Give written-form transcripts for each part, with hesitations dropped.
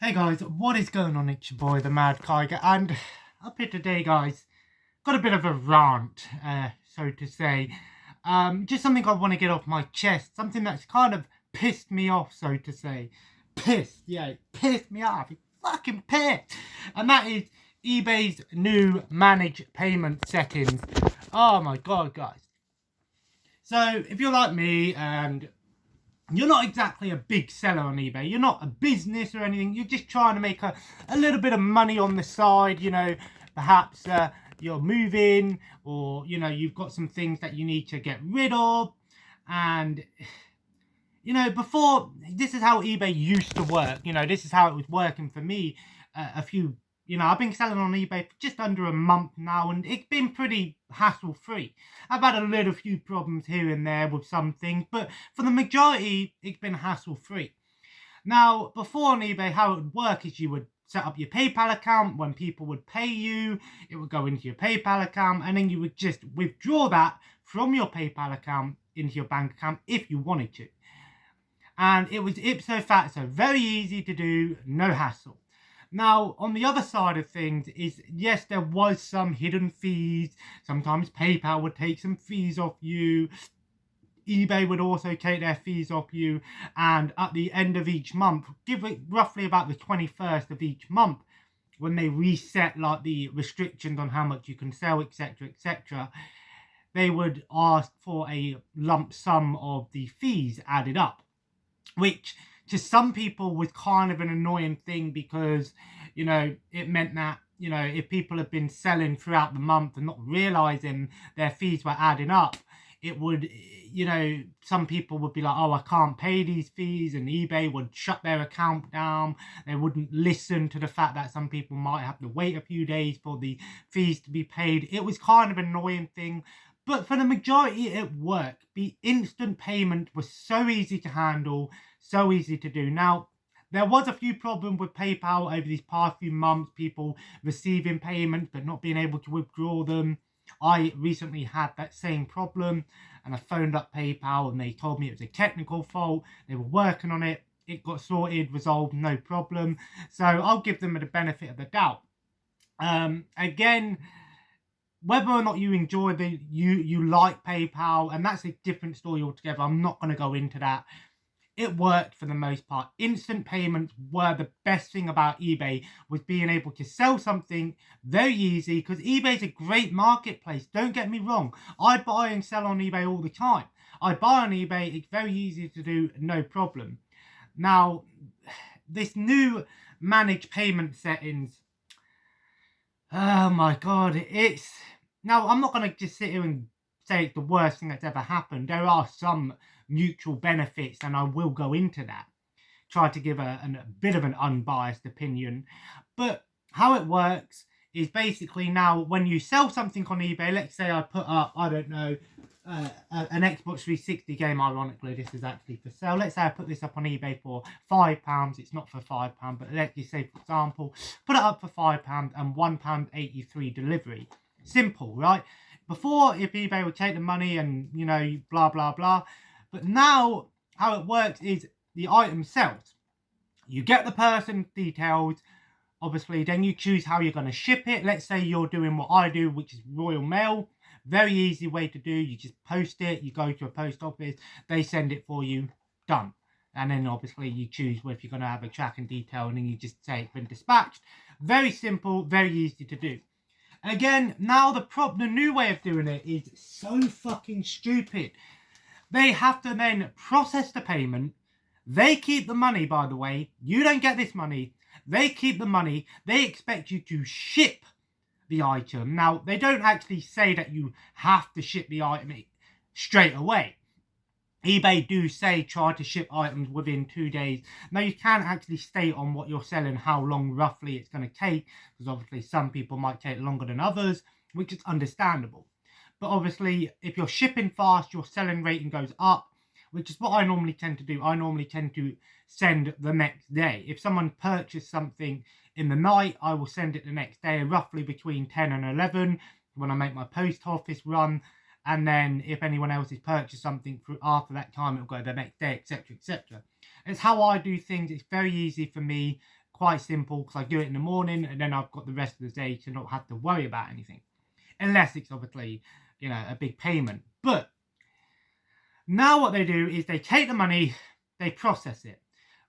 Hey guys, what is going on? It's your boy, the Mad Tiger, and up here today, guys, got a bit of a rant, so to say. Just something I want to get off my chest, something that's kind of pissed me off, so to say. Pissed, yeah, it pissed me off, it's fucking pissed. And that is eBay's new manage payment settings. Oh my god, guys. So, if you're like me and you're not exactly a big seller on eBay, you're not a business or anything, you're just trying to make a little bit of money on the side, perhaps you're moving, or you've got some things that you need to get rid of. And before, this is how eBay used to work. This is how it was working for me I've been selling on eBay for just under a month now, and it's been pretty hassle-free. I've had a little few problems here and there with some things, but for the majority, it's been hassle-free. Now, before on eBay, how it would work is you would set up your PayPal account. When people would pay you, it would go into your PayPal account, and then you would just withdraw that from your PayPal account into your bank account if you wanted to. And it was ipso facto, very easy to do, no hassle. Now, on the other side of things is, yes, there was some hidden fees. Sometimes PayPal would take some fees off you. eBay would also take their fees off you. And at the end of each month, give it roughly about the 21st of each month, when they reset like the restrictions on how much you can sell, etc., etc., they would ask for a lump sum of the fees added up, which to some people was kind of an annoying thing, because it meant that if people have been selling throughout the month and not realizing their fees were adding up, it would some people would be like, oh, I can't pay these fees, and eBay would shut their account down. They wouldn't listen to the fact that some people might have to wait a few days for the fees to be paid. It was kind of an annoying thing, but for the majority it worked. The instant payment was so easy to handle, so easy to do. Now, there was a few problems with PayPal over these past few months, people receiving payments but not being able to withdraw them. I recently had that same problem, and I phoned up PayPal and they told me it was a technical fault. They were working on it. It got sorted, resolved, no problem. So I'll give them the benefit of the doubt. Again, whether or not you enjoy you like PayPal, and that's a different story altogether. I'm not going to go into that. It worked for the most part. Instant payments were the best thing about eBay, was being able to sell something very easy, because eBay's a great marketplace. Don't get me wrong. I buy and sell on eBay all the time. I buy on eBay. It's very easy to do, no problem. Now, this new manage payment settings, oh my god, now, I'm not going to just sit here and say it's the worst thing that's ever happened. There are some mutual benefits, and I will go into that. Try to give a bit of an unbiased opinion. But how it works is basically, now when you sell something on eBay, let's say I put up, I don't know, an Xbox 360 game. Ironically, this is actually for sale. Let's say I put this up on eBay for £5. It's not for £5, but let's just say, for example, put it up for £5 and £1.83 delivery. Simple, right? Before, if eBay would take the money and, blah, blah, blah. But now, how it works is the item sells. You get the person's details, obviously, then you choose how you're going to ship it. Let's say you're doing what I do, which is Royal Mail. Very easy way to do. You just post it, you go to a post office, they send it for you, done. And then obviously you choose whether you're going to have a tracking detail, and then you just say it's been dispatched. Very simple, very easy to do. Again, now the new way of doing it is so fucking stupid. They have to then process the payment. They keep the money, by the way. You don't get this money. They keep the money. They expect you to ship the item. Now, they don't actually say that you have to ship the item straight away. eBay do say try to ship items within 2 days. Now, you can actually state on what you're selling how long roughly it's going to take, because obviously some people might take longer than others, which is understandable. But obviously, if you're shipping fast, your selling rating goes up, which is what I normally tend to do. I normally tend to send the next day. If someone purchased something in the night, I will send it the next day, roughly between 10 and 11, when I make my post office run. And then if anyone else has purchased something after that time, it'll go the next day, etc., etc. It's how I do things. It's very easy for me. quite simple because I do it in the morning and then I've got the rest of the day to not have to worry about anything. Unless it's obviously, you know, a big payment. But now what they do is they take the money, they process it.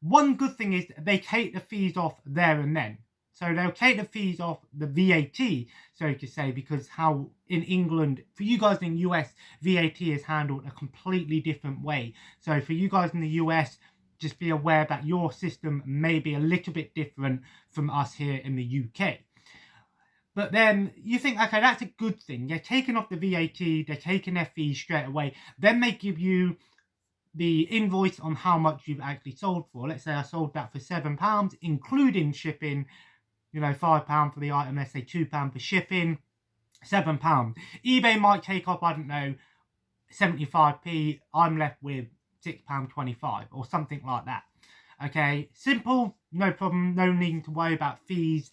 One good thing is they take the fees off there and then. So they'll take the fees off the VAT, so to say, because how in England, for you guys in the US, VAT is handled a completely different way. So for you guys in the US, just be aware that your system may be a little bit different from us here in the UK. But then you think, okay, that's a good thing. They're taking off the VAT, they're taking their fees straight away. Then they give you the invoice on how much you've actually sold for. Let's say I sold that for £7, including shipping, you know, £5 for the item, let's say £2 for shipping, £7. eBay might take off, I don't know, 75p. I'm left with £6.25 or something like that. Okay, simple, no problem, no need to worry about fees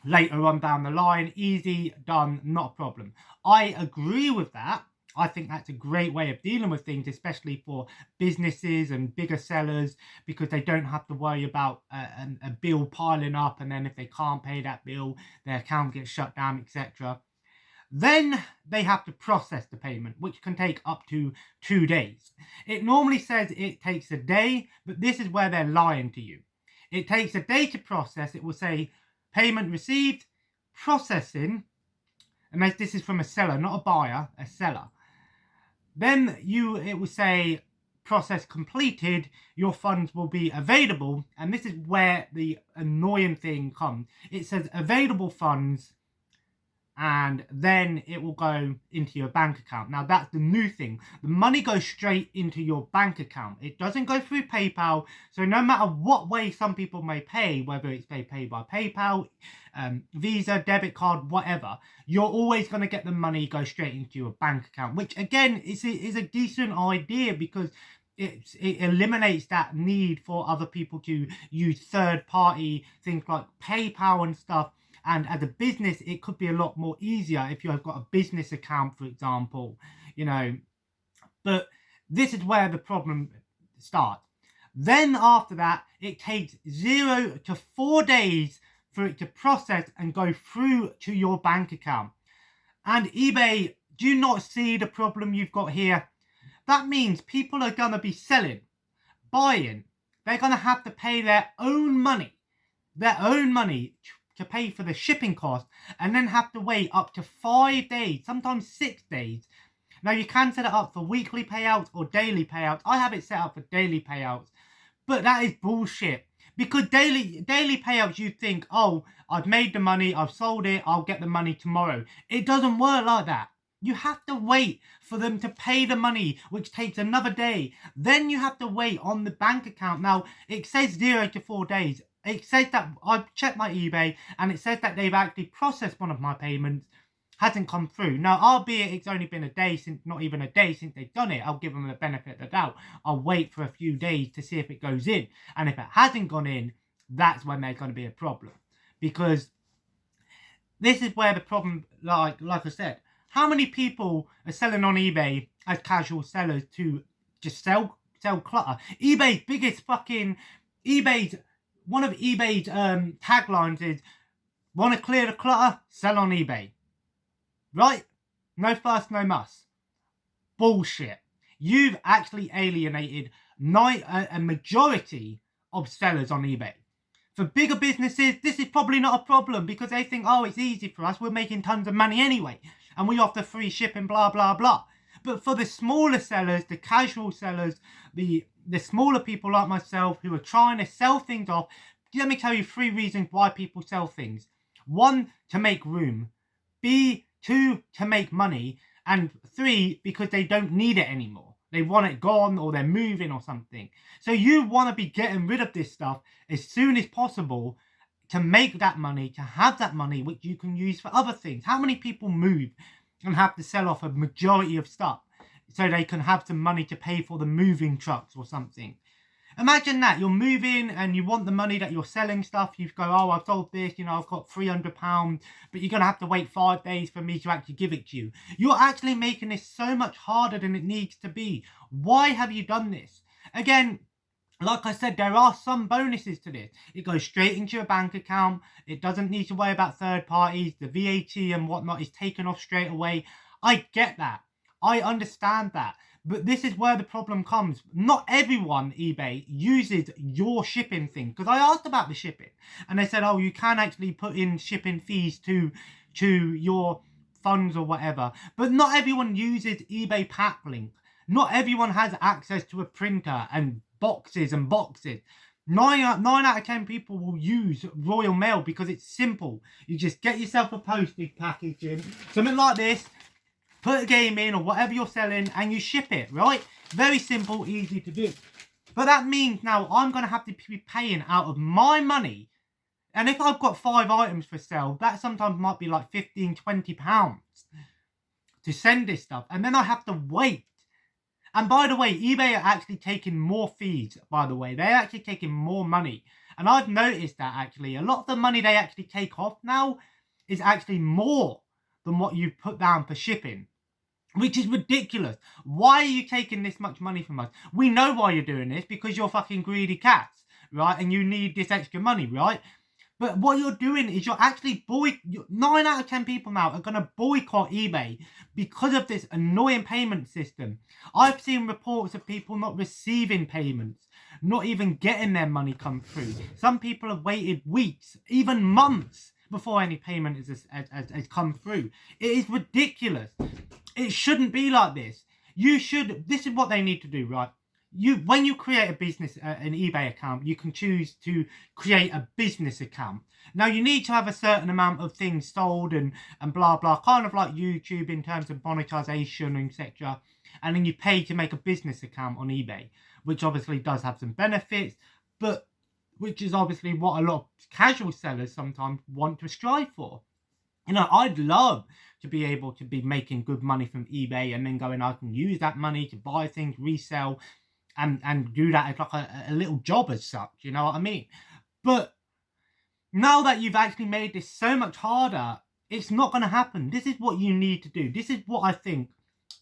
later on down the line. Easy, done, not a problem. I agree with that. I think that's a great way of dealing with things, especially for businesses and bigger sellers, because they don't have to worry about a bill piling up, and then if they can't pay that bill, their account gets shut down, etc. Then they have to process the payment, which can take up to 2 days. It normally says it takes a day, but this is where they're lying to you. It takes a day to process. It will say payment received, processing, and this is from a seller, not a buyer, a seller. Then it will say process completed, your funds will be available, and this is where the annoying thing comes. It says available funds, and then it will go into your bank account. Now that's the new thing. The money goes straight into your bank account. It doesn't go through PayPal. So no matter what way some people may pay, whether it's they pay by PayPal, Visa, debit card, whatever, you're always going to get the money go straight into your bank account, which again is a decent idea, because it eliminates that need for other people to use third party things like PayPal and stuff. And as a business, it could be a lot more easier if you've got a business account, for example, you know. But this is where the problem starts. Then after that, it takes 0 to 4 days for it to process and go through to your bank account. And eBay, do you not see the problem you've got here? That means people are going to be selling, buying. They're going to have to pay their own money to pay for the shipping cost, and then have to wait up to 5 days, sometimes 6 days. Now you can set it up for weekly payouts or daily payouts. I have it set up for daily payouts, but that is bullshit. Because daily payouts, you think, oh, I've made the money, I've sold it, I'll get the money tomorrow. It doesn't work like that. You have to wait for them to pay the money, which takes another day. Then you have to wait on the bank account. Now, it says 0 to 4 days. It says that I've checked my eBay, and it says that they've actually processed one of my payments, hasn't come through. Now, albeit it's only been a day since, not even a day since they've done it, I'll give them the benefit of the doubt. I'll wait for a few days to see if it goes in. And if it hasn't gone in, that's when there's going to be a problem. Because this is where the problem, like I said, how many people are selling on eBay as casual sellers to just sell clutter? One of eBay's taglines is, want to clear the clutter? Sell on eBay. Right? No fuss, no muss. Bullshit. You've actually alienated a majority of sellers on eBay. For bigger businesses, this is probably not a problem, because they think, oh, it's easy for us, we're making tons of money anyway, and we offer free shipping, blah, blah, blah. But for the smaller sellers, the casual sellers, the smaller people like myself who are trying to sell things off, let me tell you 3 reasons why people sell things. 1, to make room. 2, to make money. And 3, because they don't need it anymore. They want it gone, or they're moving or something. So you want to be getting rid of this stuff as soon as possible to make that money, to have that money which you can use for other things. How many people move and have to sell off a majority of stuff so they can have some money to pay for the moving trucks or something? Imagine that, you're moving and you want the money that you're selling stuff. You go, oh, I've sold this, I've got £300, but you're going to have to wait 5 days for me to actually give it to you. You're actually making this so much harder than it needs to be. Why have you done this? Again, like I said, there are some bonuses to this. It goes straight into your bank account. It doesn't need to worry about third parties. The VAT and whatnot is taken off straight away. I get that. I understand that. But this is where the problem comes. Not everyone, eBay, uses your shipping thing. Because I asked about the shipping. And they said, oh, you can actually put in shipping fees to your funds or whatever. But not everyone uses eBay Packlink. Not everyone has access to a printer and boxes and boxes. 9 out of 10 people will use Royal Mail because it's simple. You just get yourself a postage package in, something like this, put a game in or whatever you're selling, and you ship it, right? Very simple, easy to do. But that means now I'm going to have to be paying out of my money. And if I've got 5 items for sale, that sometimes might be like £15-20 to send this stuff. And then I have to wait. And by the way, eBay are actually taking more fees, by the way. They're actually taking more money. And I've noticed that actually. A lot of the money they actually take off now is actually more than what you put down for shipping. Which is ridiculous. Why are you taking this much money from us? We know why you're doing this, because you're fucking greedy cats, right? And you need this extra money, right? But what you're doing is you're actually 9 out of 10 people now are going to boycott eBay because of this annoying payment system. I've seen reports of people not receiving payments, not even getting their money come through. Some people have waited weeks, even months, before any payment has come through. It is ridiculous. It shouldn't be like this. This is what they need to do, right? When you create a business, an eBay account, you can choose to create a business account. Now, you need to have a certain amount of things sold and blah, blah, kind of like YouTube in terms of monetization, etc. And then you pay to make a business account on eBay, which obviously does have some benefits, but which is obviously what a lot of casual sellers sometimes want to strive for. You know, I'd love to be able to be making good money from eBay and then I can use that money to buy things, resell, and do that as like a little job as such, you know what I mean? But now that you've actually made this so much harder, it's not going to happen. This is what you need to do. This is what I think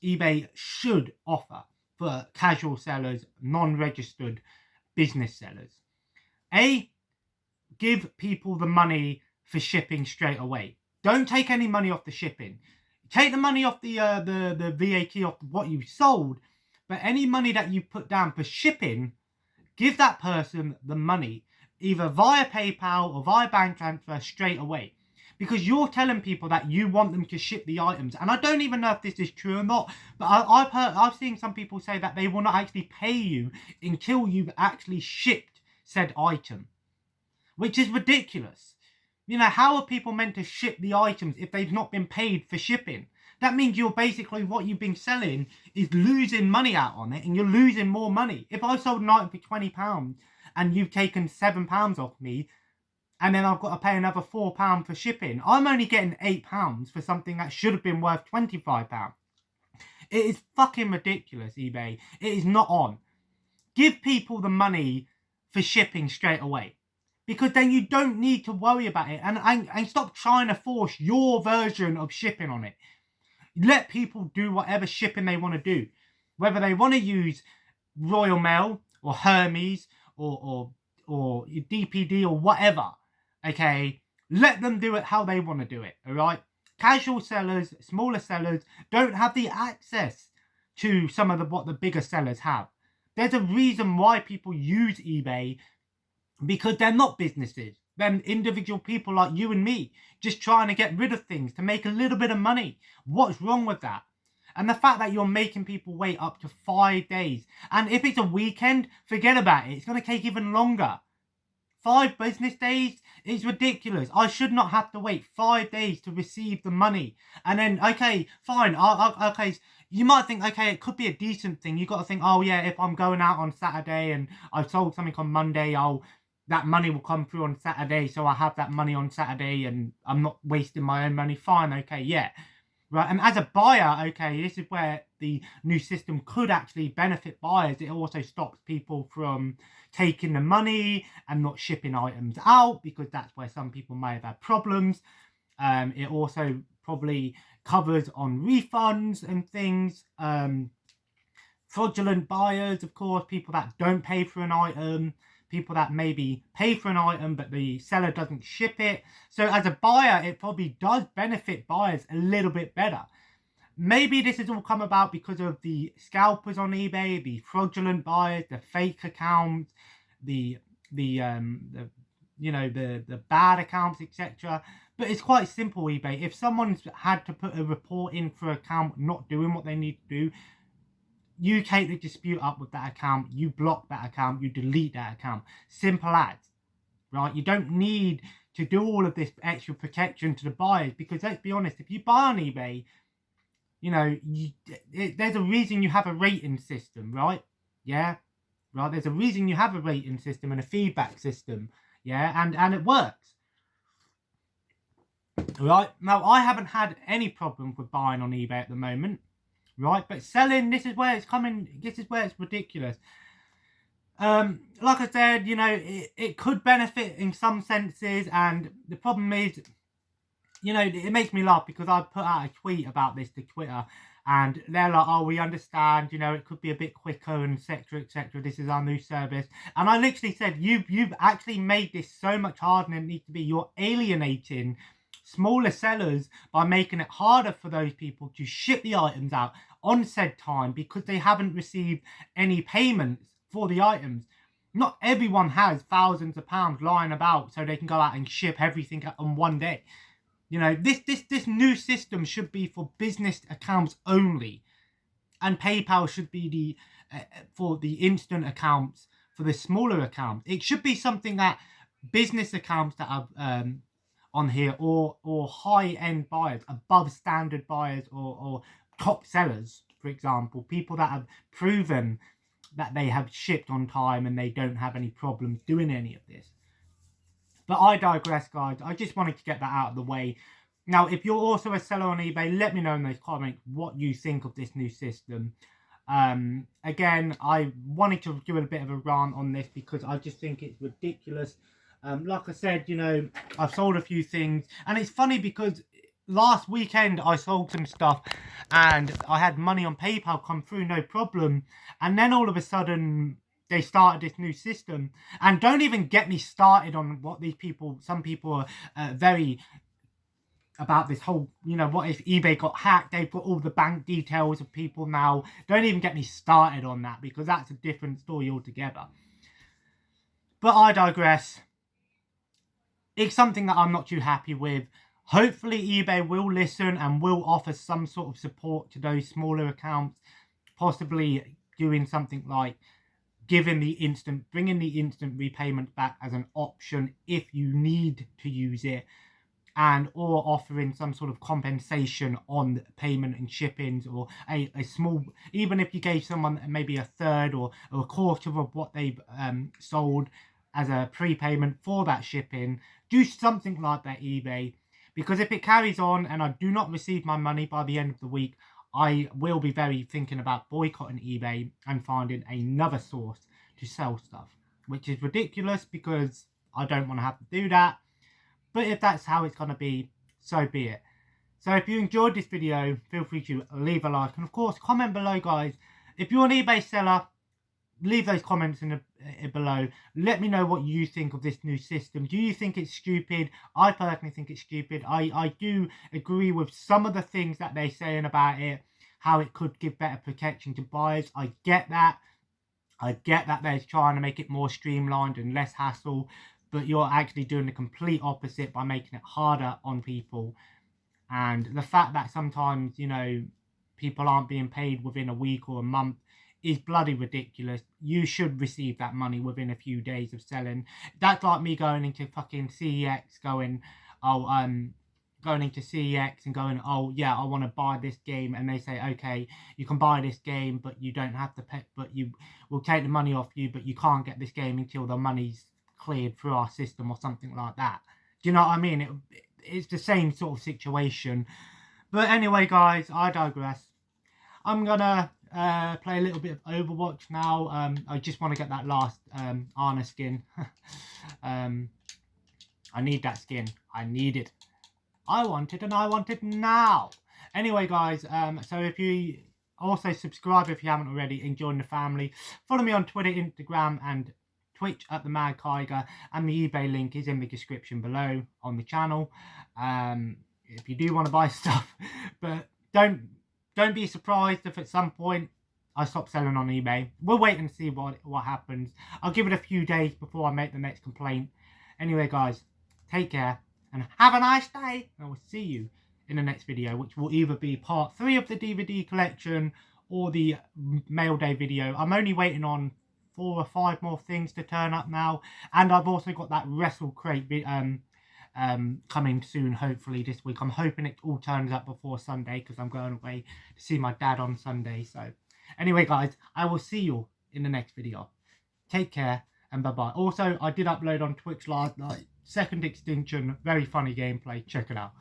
eBay should offer for casual sellers, non-registered business sellers. A, give people the money for shipping straight away. Don't take any money off the shipping. Take the money off the VAT off what you sold, but any money that you put down for shipping, give that person the money, either via PayPal or via bank transfer straight away. Because you're telling people that you want them to ship the items. And I don't even know if this is true or not, but I've seen some people say that they will not actually pay you until you've actually shipped said item. Which is ridiculous. You know, how are people meant to ship the items if they've not been paid for shipping? That means you're basically, what you've been selling is losing money out on it, and you're losing more money. If I sold an item for £20 and you've taken £7 off me, and then I've got to pay another £4 for shipping, I'm only getting £8 for something that should have been worth £25. It is fucking ridiculous, eBay. It is not on. Give people the money for shipping straight away. Because then you don't need to worry about it. And stop trying to force your version of shipping on it. Let people do whatever shipping they want to do. Whether they want to use Royal Mail or Hermes or DPD or whatever. Okay? Let them do it how they want to do it. Alright? Casual sellers, smaller sellers don't have the access to some of what the bigger sellers have. There's a reason why people use eBay, because they're not businesses. They're individual people like you and me, just trying to get rid of things to make a little bit of money. What's wrong with that? And the fact that you're making people wait up to 5 days. And if it's a weekend, forget about it. It's going to take even longer. 5 business days is ridiculous. I should not have to wait 5 days to receive the money. And then, okay, fine. Okay, you might think, okay, it could be a decent thing. You got to think, oh yeah, if I'm going out on Saturday and I've sold something on Monday, that money will come through on Saturday, so I have that money on Saturday and I'm not wasting my own money. Fine, okay, yeah. Right, and as a buyer, okay, this is where the new system could actually benefit buyers. It also stops people from taking the money and not shipping items out, because that's where some people may have had problems. It also probably covers on refunds and things fraudulent buyers, of course, people that don't pay for an item, people that maybe pay for an item but the seller doesn't ship it. So as a buyer, it probably does benefit buyers a little bit better. Maybe this has all come about because of the scalpers on eBay, the fraudulent buyers, the fake accounts, the bad accounts, etc. But it's quite simple, eBay. If someone's had to put a report in for an account not doing what they need to do, you take the dispute up with that account, you block that account, you delete that account. Simple as, right? You don't need to do all of this extra protection to the buyers, because let's be honest, if you buy on eBay, you know, there's a reason you have a rating system, right? Yeah, right. There's a reason you have a rating system and a feedback system. Yeah, and it works. Right, now I haven't had any problem with buying on eBay at the moment, right? But selling, this is where it's coming. This is where it's ridiculous. Like I said, you know, it could benefit in some senses, and the problem is, you know, it makes me laugh because I put out a tweet about this to Twitter, and they're like, oh, we understand, you know, it could be a bit quicker, and etc, etc. This is our new service. And I literally said, you've actually made this so much harder than it needs to be. You're alienating smaller sellers by making it harder for those people to ship the items out on said time because they haven't received any payments for the items. Not everyone has thousands of pounds lying about so they can go out and ship everything on one day. You know, this new system should be for business accounts only, and PayPal should be the for the instant accounts, for the smaller accounts. It should be something that business accounts that are on here, or high-end buyers, above standard buyers, or top sellers, for example, people that have proven that they have shipped on time and they don't have any problems doing any of this. But I digress, guys. I just wanted to get that out of the way. Now, if you're also a seller on eBay, let me know in those comments what you think of this new system. Again, I wanted to do a bit of a rant on this because I just think it's ridiculous. Like I said, you know, I've sold a few things. And it's funny because last weekend I sold some stuff and I had money on PayPal come through, no problem. And then all of a sudden they started this new system. And don't even get me started on what these people, some people are very about this whole, you know, what if eBay got hacked? They've got all the bank details of people now. Don't even get me started on that because that's a different story altogether. But I digress. It's something that I'm not too happy with. Hopefully eBay will listen and will offer some sort of support to those smaller accounts, possibly doing something like bringing the instant repayment back as an option if you need to use it, and or offering some sort of compensation on payment and shippings, or a small, even if you gave someone maybe a third or a quarter of what they've sold as a prepayment for that shipping. Do something like that, eBay, because if it carries on and I do not receive my money by the end of the week, I will be very thinking about boycotting eBay and finding another source to sell stuff, which is ridiculous because I don't want to have to do that. But if that's how it's going to be, so be it. So if you enjoyed this video, feel free to leave a like. And of course, comment below, guys. If you're an eBay seller, leave those comments below. Let me know what you think of this new system. Do you think it's stupid? I personally think it's stupid. I do agree with some of the things that they're saying about it, how it could give better protection to buyers. I get that. I get that they're trying to make it more streamlined and less hassle, but you're actually doing the complete opposite by making it harder on people. And the fact that sometimes, you know, people aren't being paid within a week or a month is bloody ridiculous. You should receive that money within a few days of selling. That's like me going into fucking CEX going into CEX and going, oh yeah, I want to buy this game, and they say, okay, you can buy this game, but you don't have to pay, but you will take the money off you, but you can't get this game until the money's cleared through our system or something like that. Do you know what I mean? It's the same sort of situation. But anyway, guys, I digress. I'm gonna play a little bit of Overwatch now. I just want to get that last Ana skin. I need that skin. I need it. I want it, and I want it now. Anyway, guys, so if you Also, subscribe if you haven't already and join the family. Follow me on Twitter, Instagram, and Twitch at the Mad Kiger, and the eBay link is in the description below on the channel. If you do want to buy stuff, but don't be surprised if at some point I stop selling on eBay. We'll wait and see what happens. I'll give it a few days before I make the next complaint. Anyway, guys, take care and have a nice day. And I will see you in the next video, which will either be part 3 of the DVD collection or the mail day video. I'm only waiting on 4 or 5 more things to turn up now, and I've also got that Wrestle Crate coming soon, hopefully this week. I'm hoping it all turns up before Sunday, because I'm going away to see my dad on Sunday. So anyway, guys, I will see you in the next video. Take care and bye bye. Also, I did upload on Twitch last night, Second Extinction, very funny gameplay, check it out.